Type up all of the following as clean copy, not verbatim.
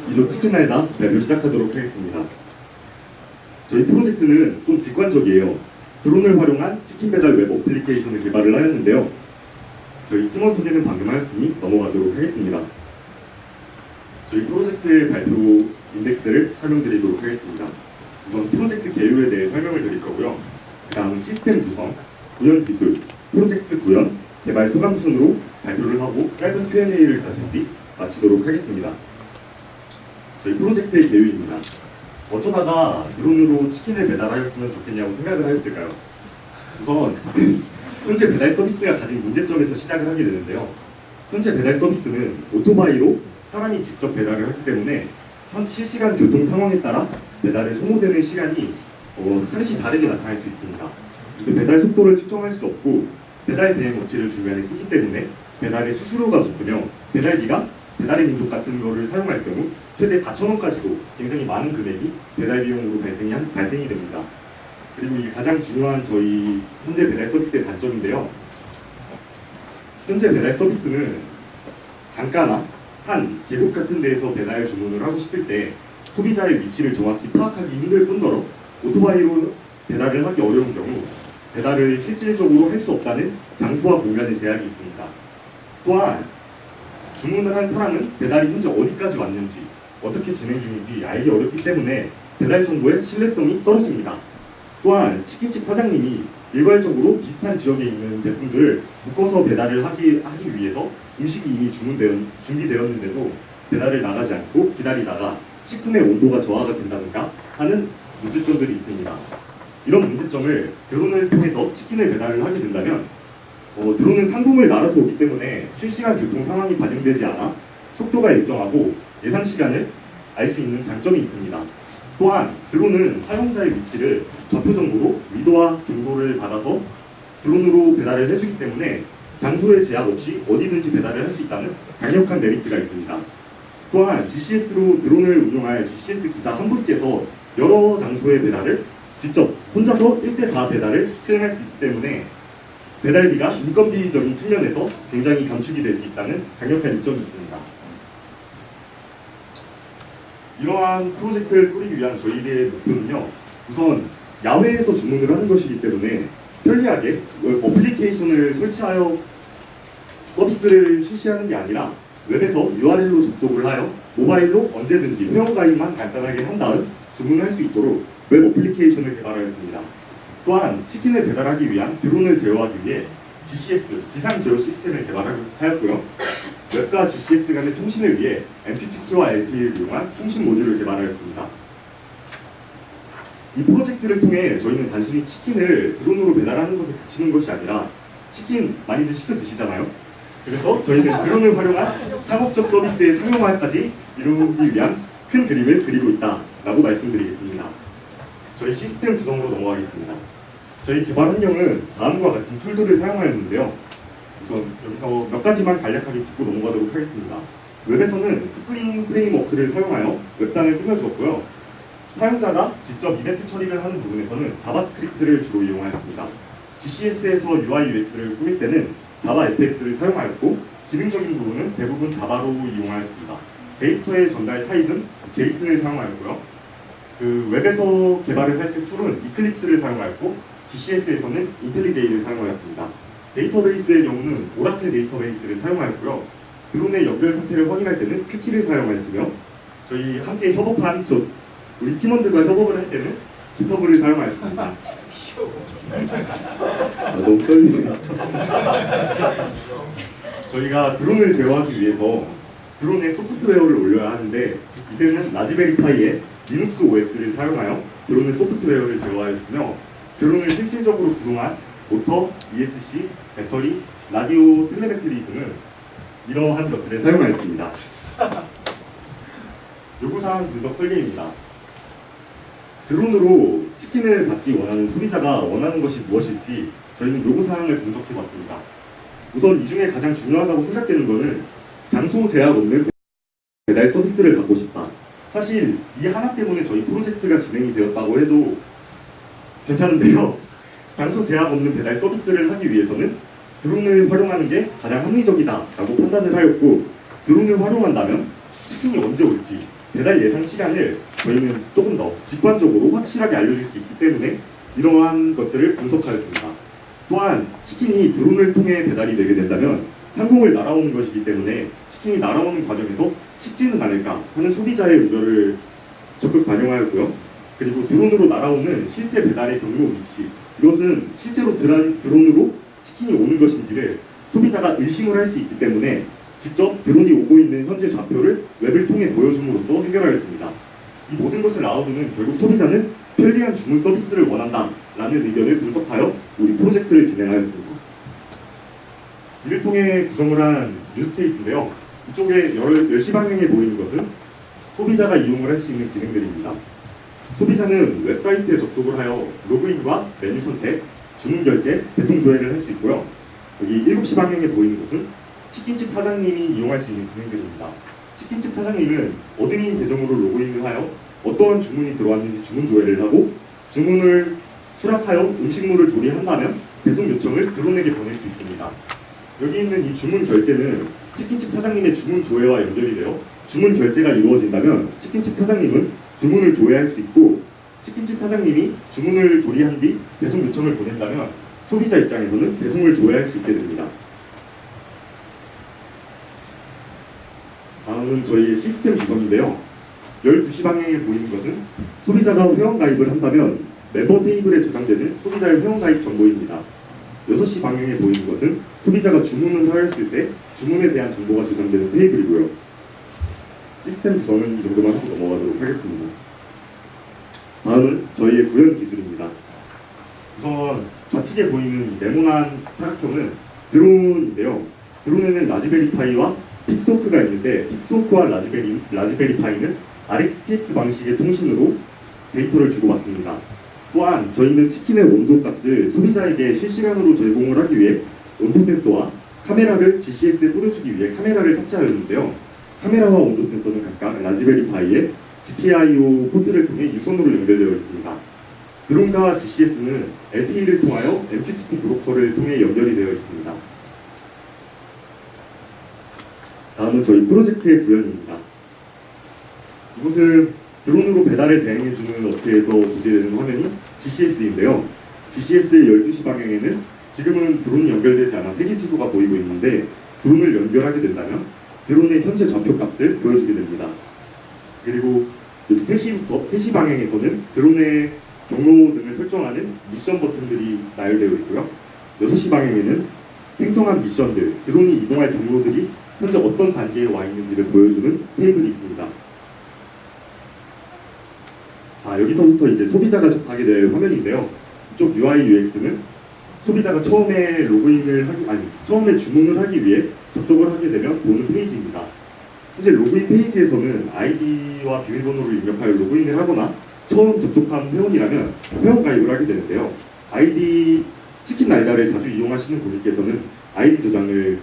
이조 치킨 날다 발표 시작하도록 하겠습니다. 저희 프로젝트는 좀 직관적이에요. 드론을 활용한 치킨 배달 웹 어플리케이션을 개발을 하였는데요. 저희 팀원 소개는 방금 하였으니 넘어가도록 하겠습니다. 저희 프로젝트의 발표 인덱스를 설명드리도록 하겠습니다. 우선 프로젝트 개요에 대해 설명을 드릴 거고요. 그 다음 시스템 구성, 구현 기술, 프로젝트 구현, 개발 소감 순으로 발표를 하고 짧은 Q&A를 가진 뒤 마치도록 하겠습니다. 저희 프로젝트의 개요입니다. 어쩌다가 드론으로 치킨을 배달하였으면 좋겠냐고 생각을 하였을까요? 우선 현재 배달 서비스가 가진 문제점에서 시작을 하게 되는데요. 현재 배달 서비스는 오토바이로 사람이 직접 배달을 하기 때문에 실시간 교통 상황에 따라 배달에 소모되는 시간이 상시 다르게 나타날 수 있습니다. 그래서 배달 속도를 측정할 수 없고 배달 대행 업체를 중간에 끼기 때문에 배달의 수수료가 붙으며 배달비가 배달의 민족 같은 거를 사용할 경우 최대 4,000원까지도 굉장히 많은 금액이 배달 비용으로 발생이 됩니다. 그리고 이게 가장 중요한 저희 현재 배달 서비스의 단점인데요. 현재 배달 서비스는 강가나 산, 계곡 같은 데에서 배달 주문을 하고 싶을 때 소비자의 위치를 정확히 파악하기 힘들 뿐더러 오토바이로 배달을 하기 어려운 경우 배달을 실질적으로 할 수 없다는 장소와 공간의 제약이 있습니다. 또한 주문을 한 사람은 배달이 현재 어디까지 왔는지 어떻게 진행 중인지 알기 어렵기 때문에 배달 정보의 신뢰성이 떨어집니다. 또한 치킨집 사장님이 일괄적으로 비슷한 지역에 있는 제품들을 묶어서 배달을 하기 위해서 음식이 이미 준비되었는데도 배달을 나가지 않고 기다리다가 식품의 온도가 저하가 된다든가 하는 문제점들이 있습니다. 이런 문제점을 드론을 통해서 치킨을 배달을 하게 된다면 드론은 상공을 날아서 오기 때문에 실시간 교통 상황이 반영되지 않아 속도가 일정하고 예상 시간을 알 수 있는 장점이 있습니다. 또한 드론은 사용자의 위치를 좌표 정보로 위도와 경고를 받아서 드론으로 배달을 해주기 때문에 장소의 제약 없이 어디든지 배달을 할 수 있다는 강력한 메리트가 있습니다. 또한 GCS로 드론을 운용할 GCS 기사 한 분께서 여러 장소의 배달을 직접 혼자서 1대4 배달을 수행할 수 있기 때문에 배달비가 인건비적인 측면에서 굉장히 감축이 될 수 있다는 강력한 이점이 있습니다. 이러한 프로젝트를 꾸리기 위한 저희들의 목표는요. 우선 야외에서 주문을 하는 것이기 때문에 편리하게 어플리케이션을 설치하여 서비스를 실시하는 게 아니라 웹에서 URL로 접속을 하여 모바일로 언제든지 회원가입만 간단하게 한 다음 주문할 수 있도록 웹 어플리케이션을 개발하였습니다. 또한 치킨을 배달하기 위한 드론을 제어하기 위해 GCS, 지상 제어 시스템을 개발하였고요. 웹과 GCS 간의 통신을 위해 MQTT와 LTE를 이용한 통신 모듈을 개발하였습니다. 이 프로젝트를 통해 저희는 단순히 치킨을 드론으로 배달하는 것에 그치는 것이 아니라 치킨 많이들 시켜 드시잖아요. 그래서 저희는 드론을 활용한 상업적 서비스의 상용화까지 이루기 위한 큰 그림을 그리고 있다라고 말씀드리겠습니다. 저희 시스템 구성으로 넘어가겠습니다. 저희 개발 환경은 다음과 같은 툴들을 사용하였는데요. 우선 여기서 몇 가지만 간략하게 짚고 넘어가도록 하겠습니다. 웹에서는 스프링 프레임워크를 사용하여 웹단을 꾸며주었고요. 사용자가 직접 이벤트 처리를 하는 부분에서는 자바스크립트를 주로 이용하였습니다. GCS에서 UI UX를 꾸밀 때는 자바 FX를 사용하였고 기능적인 부분은 대부분 자바로 이용하였습니다. 데이터의 전달 타입은 제이슨을 사용하였고요. 웹에서 개발을 할 때 툴은 이클립스를 사용하였고 GCS에서는 인텔리제이를 사용하였습니다. 데이터베이스의 경우는 오라클 데이터베이스를 사용하였고요. 드론의 연결 상태를 확인할 때는 큐티를 사용하였으며 저희 함께 협업한 우리 팀원들과 협업을 할 때는 기터브를 사용하였습니다. 너무 떨리네요. 저희가 드론을 제어하기 위해서 드론에 소프트웨어를 올려야 하는데 이때는 라즈베리파이에 리눅스 OS를 사용하여 드론의 소프트웨어를 제어하였으며 드론을 실질적으로 구동한 모터, ESC, 배터리, 라디오, 텔레메트리 등은 이러한 것들을 사용하였습니다. 요구사항 분석 설계입니다. 드론으로 치킨을 받기 원하는 소비자가 원하는 것이 무엇일지 저희는 요구사항을 분석해봤습니다. 우선 이 중에 가장 중요하다고 생각되는 것은 장소 제약 없는 배달 서비스를 갖고 싶다. 사실 이 하나 때문에 저희 프로젝트가 진행이 되었다고 해도 괜찮은데요. 장소 제약 없는 배달 서비스를 하기 위해서는 드론을 활용하는 게 가장 합리적이다라고 판단을 하였고 드론을 활용한다면 치킨이 언제 올지 배달 예상 시간을 저희는 조금 더 직관적으로 확실하게 알려줄 수 있기 때문에 이러한 것들을 분석하였습니다. 또한 치킨이 드론을 통해 배달이 되게 된다면 상공을 날아오는 것이기 때문에 치킨이 날아오는 과정에서 식지는 않을까 하는 소비자의 우려를 적극 반영하였고요. 그리고 드론으로 날아오는 실제 배달의 경로 위치, 이것은 실제로 드론으로 치킨이 오는 것인지를 소비자가 의심을 할 수 있기 때문에 직접 드론이 오고 있는 현재 좌표를 웹을 통해 보여줌으로써 해결하였습니다. 이 모든 것을 나와두는 결국 소비자는 편리한 주문 서비스를 원한다 라는 의견을 분석하여 우리 프로젝트를 진행하였습니다. 이를 통해 구성을 한 뉴스케이스인데요. 이쪽에 10시 방향에 보이는 것은 소비자가 이용을 할 수 있는 기능들입니다. 소비자는 웹사이트에 접속을 하여 로그인과 메뉴 선택, 주문 결제, 배송 조회를 할 수 있고요. 여기 7시 방향에 보이는 것은 치킨집 사장님이 이용할 수 있는 기능들입니다. 치킨집 사장님은 어드민 계정으로 로그인을 하여 어떠한 주문이 들어왔는지 주문 조회를 하고 주문을 수락하여 음식물을 조리한다면 배송 요청을 드론에게 보낼 수 있습니다. 여기 있는 이 주문 결제는 치킨집 사장님의 주문 조회와 연결이 되어 주문 결제가 이루어진다면 치킨집 사장님은 주문을 조회할 수 있고 치킨집 사장님이 주문을 조리한 뒤 배송 요청을 보낸다면 소비자 입장에서는 배송을 조회할 수 있게 됩니다. 다음은 저희의 시스템 구성인데요. 12시 방향에 보이는 것은 소비자가 회원가입을 한다면 멤버 테이블에 저장되는 소비자의 회원가입 정보입니다. 6시 방향에 보이는 것은 소비자가 주문을 하였을 때 주문에 대한 정보가 저장되는 테이블이고요. 시스템 구성은 이 정도만 하고 넘어가도록 하겠습니다. 다음은 저희의 구현 기술입니다. 우선 좌측에 보이는 이 네모난 사각형은 드론인데요. 드론에는 라즈베리 파이와 픽스호크가 있는데 픽스호크와 라즈베리 파이는 RxTX 방식의 통신으로 데이터를 주고받습니다. 또한 저희는 치킨의 온도 값을 소비자에게 실시간으로 제공을 하기 위해 온도 센서와 카메라를 GCS에 뿌려주기 위해 카메라를 탑재하였는데요. 카메라와 온도 센서는 각각 라즈베리 파이에 GPIO 포트를 통해 유선으로 연결되어 있습니다. 드론과 GCS는 LTE를 통하여 MQTT 브로커를 통해 연결이 되어 있습니다. 다음은 저희 프로젝트의 구현입니다. 이곳은 드론으로 배달을 대행해주는 업체에서 보게 되는 화면이 GCS인데요. GCS의 12시 방향에는 지금은 드론이 연결되지 않아 세계지도가 보이고 있는데 드론을 연결하게 된다면 드론의 현재 좌표 값을 보여주게 됩니다. 그리고 여기 3시 방향에서는 드론의 경로 등을 설정하는 미션 버튼들이 나열되어 있고요. 6시 방향에는 생성한 미션들, 드론이 이동할 경로들이 현재 어떤 단계에 와 있는지를 보여주는 테이블이 있습니다. 자, 여기서부터 이제 소비자가 접하게 될 화면인데요. 이쪽 UI UX는 소비자가 처음에 처음에 주문을 하기 위해 접속을 하게 되면 보는 페이지입니다. 현재 로그인 페이지에서는 아이디와 비밀번호를 입력하여 로그인을 하거나 처음 접속한 회원이라면 회원 가입을 하게 되는데요. 아이디 치킨 날다를 자주 이용하시는 고객께서는 아이디 저장을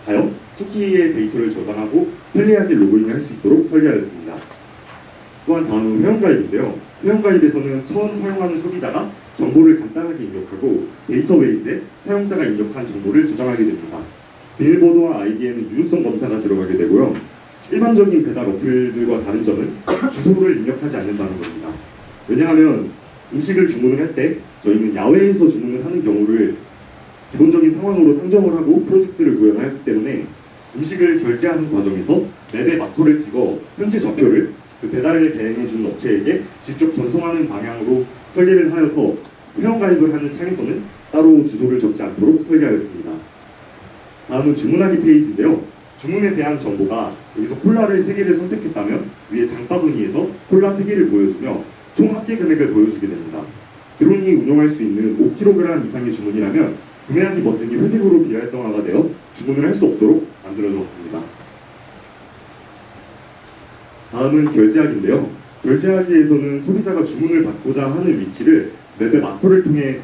하여 쿠키의 데이터를 저장하고 편리하게 로그인을 할 수 있도록 설계하였습니다. 또한 다음은 회원가입인데요. 회원가입에서는 처음 사용하는 소비자가 정보를 간단하게 입력하고 데이터베이스에 사용자가 입력한 정보를 저장하게 됩니다. 비밀번호와 아이디에는 유효성 검사가 들어가게 되고요. 일반적인 배달 어플들과 다른 점은 주소를 입력하지 않는다는 겁니다. 왜냐하면 음식을 주문을 할 때 저희는 야외에서 주문을 하는 경우를 기본적인 상황으로 상정을 하고 프로젝트를 구현하였기 때문에 음식을 결제하는 과정에서 맵에 마커를 찍어 현재 좌표를 그 배달을 대행해주는 업체에게 직접 전송하는 방향으로 설계를 하여서 회원가입을 하는 창에서는 따로 주소를 적지 않도록 설계하였습니다. 다음은 주문하기 페이지인데요. 주문에 대한 정보가 여기서 콜라를 3개를 선택했다면 위에 장바구니에서 콜라 3개를 보여주며 총 합계 금액을 보여주게 됩니다. 드론이 운용할 수 있는 5kg 이상의 주문이라면 구매하기 버튼이 회색으로 비활성화가 되어 주문을 할 수 없도록 만들어주었습니다. 다음은 결제하기인데요. 결제하기에서는 소비자가 주문을 받고자 하는 위치를 맵의 마커를 통해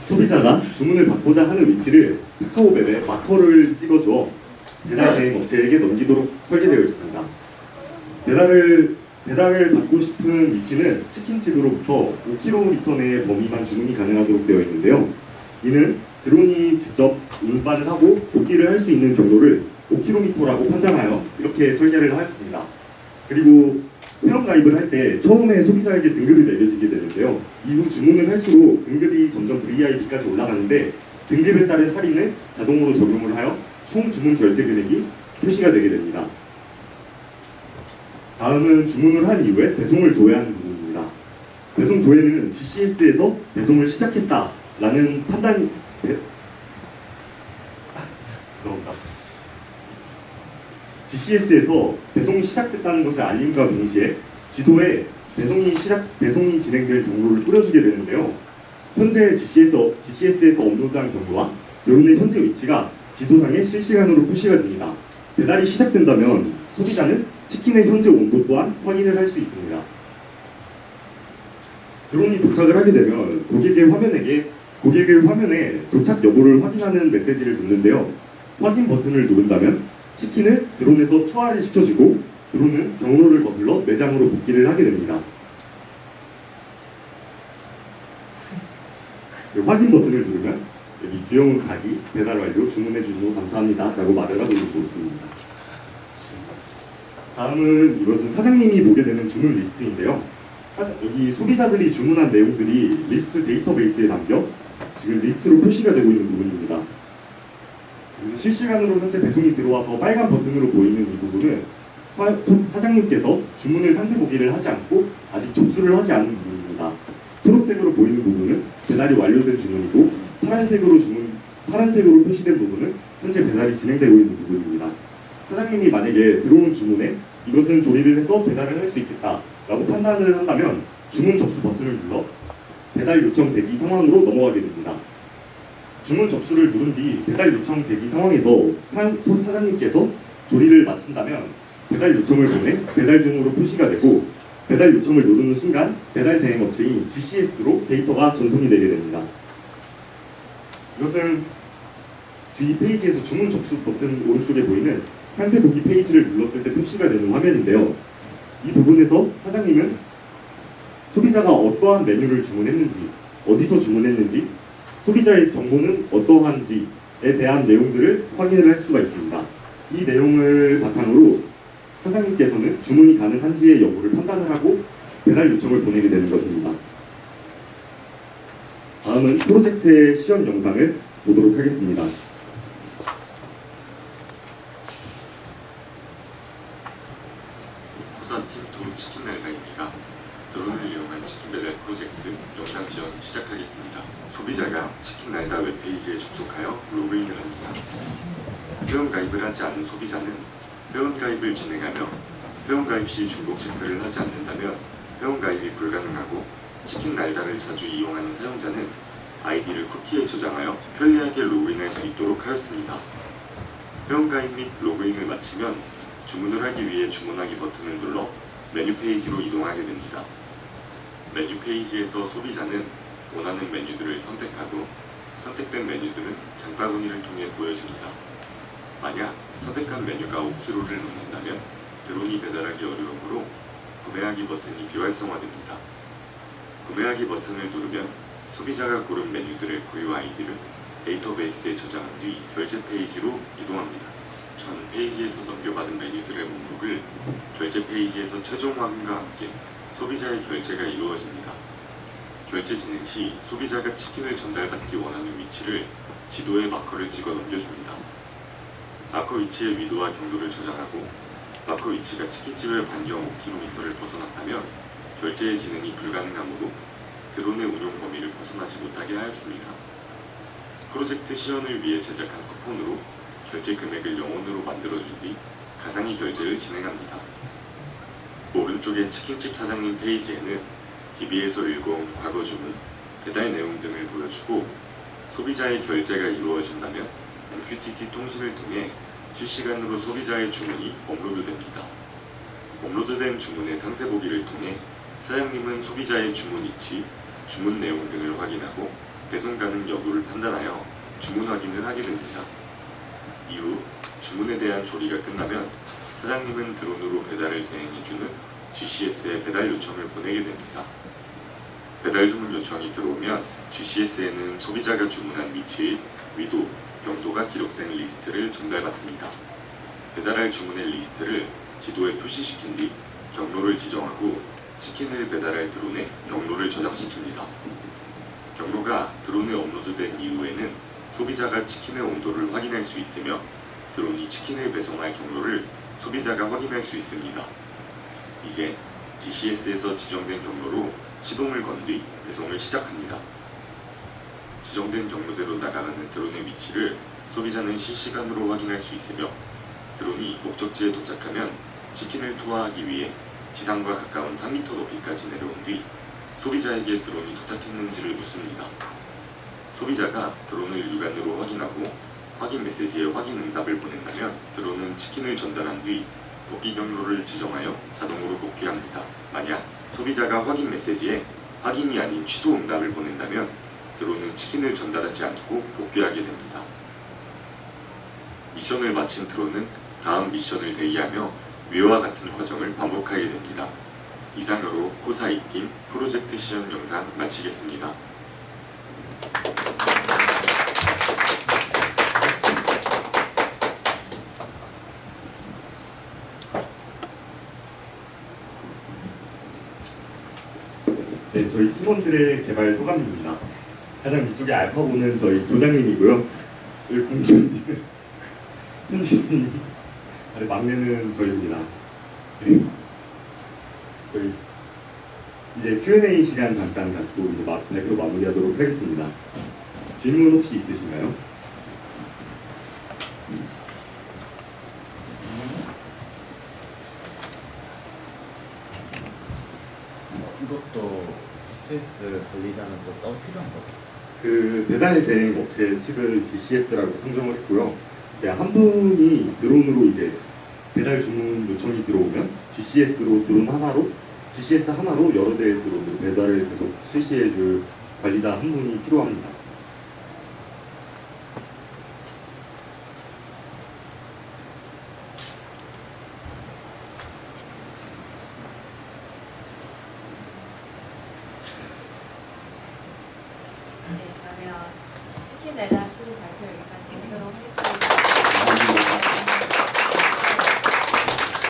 소비자가 주문을 받고자 하는 위치를 카카오맵에 마커를 찍어주어 배달 대행 업체에게 넘기도록 설계되어 있습니다. 배달을 배달을 받고 싶은 위치는 치킨집으로부터 5km 내 범위만 주문이 가능하도록 되어 있는데요. 이는 드론이 직접 운반을 하고 복귀를 할 수 있는 경로를 5km라고 판단하여 이렇게 설계를 하였습니다. 그리고 회원가입을 할 때 처음에 소비자에게 등급이 매겨지게 되는데요. 이후 주문을 할수록 등급이 점점 VIP까지 올라가는데 등급에 따른 할인을 자동으로 적용을 하여 총 주문 결제 금액이 표시가 되게 됩니다. 다음은 주문을 한 이후에 배송을 조회하는 부분입니다. 배송 조회는 GCS에서 배송을 시작했다라는 판단이 죄송합니다. GCS에서 배송이 시작됐다는 것을 알림과 동시에 지도에 배송이 진행될 경로를 뿌려주게 되는데요. 현재 GCS에서 업로드한 경로와 드론의 현재 위치가 지도상에 실시간으로 표시가 됩니다. 배달이 시작된다면 소비자는 치킨의 현재 온도 또한 확인을 할 수 있습니다. 드론이 도착을 하게 되면 고객의 화면에 도착 여부를 확인하는 메시지를 묻는데요. 확인 버튼을 누른다면 치킨을 드론에서 투하를 시켜주고 드론은 경로를 거슬러 매장으로 복귀를 하게 됩니다. 확인 버튼을 누르면 여기 귀여운 닭이 배달 완료 주문해 주셔서 감사합니다 라고 말을 하고 있는 모습입니다. 다음은 이것은 사장님이 보게 되는 주문 리스트인데요. 여기 소비자들이 주문한 내용들이 리스트 데이터베이스에 담겨 지금 리스트로 표시가 되고 있는 부분입니다. 그래서 실시간으로 현재 배송이 들어와서 빨간 버튼으로 보이는 이 부분은 사장님께서 주문을 상세 보기를 하지 않고 아직 접수를 하지 않은 부분입니다. 초록색으로 보이는 부분은 배달이 완료된 주문이고 파란색으로 표시된 부분은 현재 배달이 진행되고 있는 부분입니다. 사장님이 만약에 들어온 주문에 이것은 조리를 해서 배달을 할 수 있겠다라고 판단을 한다면 주문 접수 버튼을 눌러 배달 요청 대기 상황으로 넘어가게 됩니다. 주문 접수를 누른 뒤 배달 요청 대기 상황에서 사장님께서 조리를 마친다면 배달 요청을 보내 배달 중으로 표시가 되고 배달 요청을 누르는 순간 배달 대행 업체인 GCS로 데이터가 전송이 되게 됩니다. 이것은 뒤 페이지에서 주문 접수 버튼 오른쪽에 보이는 상세 보기 페이지를 눌렀을 때 표시가 되는 화면인데요. 이 부분에서 사장님은 소비자가 어떠한 메뉴를 주문했는지, 어디서 주문했는지, 소비자의 정보는 어떠한지에 대한 내용들을 확인을 할 수가 있습니다. 이 내용을 바탕으로 사장님께서는 주문이 가능한지의 여부를 판단을 하고 배달 요청을 보내게 되는 것입니다. 다음은 프로젝트의 시연 영상을 보도록 하겠습니다. 부산팀 도루치킨 날가입니다. 드론을 이용한 치킨 배달 프로젝트 영상 지원 시작하겠습니다. 소비자가 치킨 날다 웹페이지에 접속하여 로그인을 합니다. 회원 가입을 하지 않은 소비자는 회원 가입을 진행하며 회원 가입 시 중복 체크를 하지 않는다면 회원 가입이 불가능하고 치킨 날다를 자주 이용하는 사용자는 아이디를 쿠키에 저장하여 편리하게 로그인할 수 있도록 하였습니다. 회원 가입 및 로그인을 마치면 주문을 하기 위해 주문하기 버튼을 눌러 메뉴 페이지로 이동하게 됩니다. 메뉴 페이지에서 소비자는 원하는 메뉴들을 선택하고 선택된 메뉴들은 장바구니를 통해 보여집니다. 만약 선택한 메뉴가 5kg를 넘는다면 드론이 배달하기 어려우므로 구매하기 버튼이 비활성화됩니다. 구매하기 버튼을 누르면 소비자가 고른 메뉴들의 고유 아이디를 데이터베이스에 저장한 뒤 결제 페이지로 이동합니다. 전 페이지에서 넘겨받은 메뉴들의 목록을 결제 페이지에서 최종 확인과 함께 소비자의 결제가 이루어집니다. 결제 진행 시 소비자가 치킨을 전달받기 원하는 위치를 지도에 마커를 찍어 넘겨줍니다. 마커 위치의 위도와 경로를 저장하고 마커 위치가 치킨집의 반경 5km를 벗어났다면 결제의 진행이 불가능하므로 드론의 운용 범위를 벗어나지 못하게 하였습니다. 프로젝트 시연을 위해 제작한 쿠폰으로 결제 금액을 0원으로 만들어준 뒤 가상의 결제를 진행합니다. 오른쪽의 치킨집 사장님 페이지에는 DB에서 읽어온 과거 주문, 배달 내용 등을 보여주고 소비자의 결제가 이루어진다면 MQTT 통신을 통해 실시간으로 소비자의 주문이 업로드됩니다. 업로드된 주문의 상세 보기를 통해 사장님은 소비자의 주문 위치, 주문 내용 등을 확인하고 배송 가능 여부를 판단하여 주문 확인을 하게 됩니다. 이후 주문에 대한 조리가 끝나면 사장님은 드론으로 배달을 대행해주는 GCS에 배달 요청을 보내게 됩니다. 배달 주문 요청이 들어오면 GCS에는 소비자가 주문한 위치의 위도, 경도가 기록된 리스트를 전달받습니다. 배달할 주문의 리스트를 지도에 표시시킨 뒤 경로를 지정하고 치킨을 배달할 드론에 경로를 저장시킵니다. 경로가 드론에 업로드된 이후에는 소비자가 치킨의 온도를 확인할 수 있으며 드론이 치킨을 배송할 경로를 소비자가 확인할 수 있습니다. 이제 GCS에서 지정된 경로로 시동을 건 뒤 배송을 시작합니다. 지정된 경로대로 나가가는 드론의 위치를 소비자는 실시간으로 확인할 수 있으며 드론이 목적지에 도착하면 치킨을 투하하기 위해 지상과 가까운 3m 높이까지 내려온 뒤 소비자에게 드론이 도착했는지를 묻습니다. 소비자가 드론을 육안으로 확인하고 확인 메시지에 확인 응답을 보낸다면 드론은 치킨을 전달한 뒤 복귀 경로를 지정하여 자동으로 복귀합니다. 만약 소비자가 확인 메시지에 확인이 아닌 취소 응답을 보낸다면 드론은 치킨을 전달하지 않고 복귀하게 됩니다. 미션을 마친 드론은 다음 미션을 대기하며 위와 같은 과정을 반복하게 됩니다. 이상으로 코사2팀 프로젝트 시연 영상 마치겠습니다. 네, 저희 팀원들의 개발 소감입니다. 가장 위쪽에 알파고는 저희 조장님이고요. 여기 공주님은 현진님, 아래 막내는 저희입니다. 네. 저희 이제 Q&A 시간 잠깐 갖고 이제 발표 마무리하도록 하겠습니다. 질문 혹시 있으신가요? 이것도 GCS 관리자는 또 따로 필요한 거죠? 그 배달 대행 업체 칩을 GCS라고 상정을 했고요. 이제 한 분이 드론으로 이제 배달 주문 요청이 들어오면 GCS로 드론 하나로 GCS 하나로 여러 대의 드론으로 배달을 계속 실시해줄 관리자 한 분이 필요합니다. 네, 그러면 치킨 배달 프로 발표 여기까지 하도록 하겠습니다.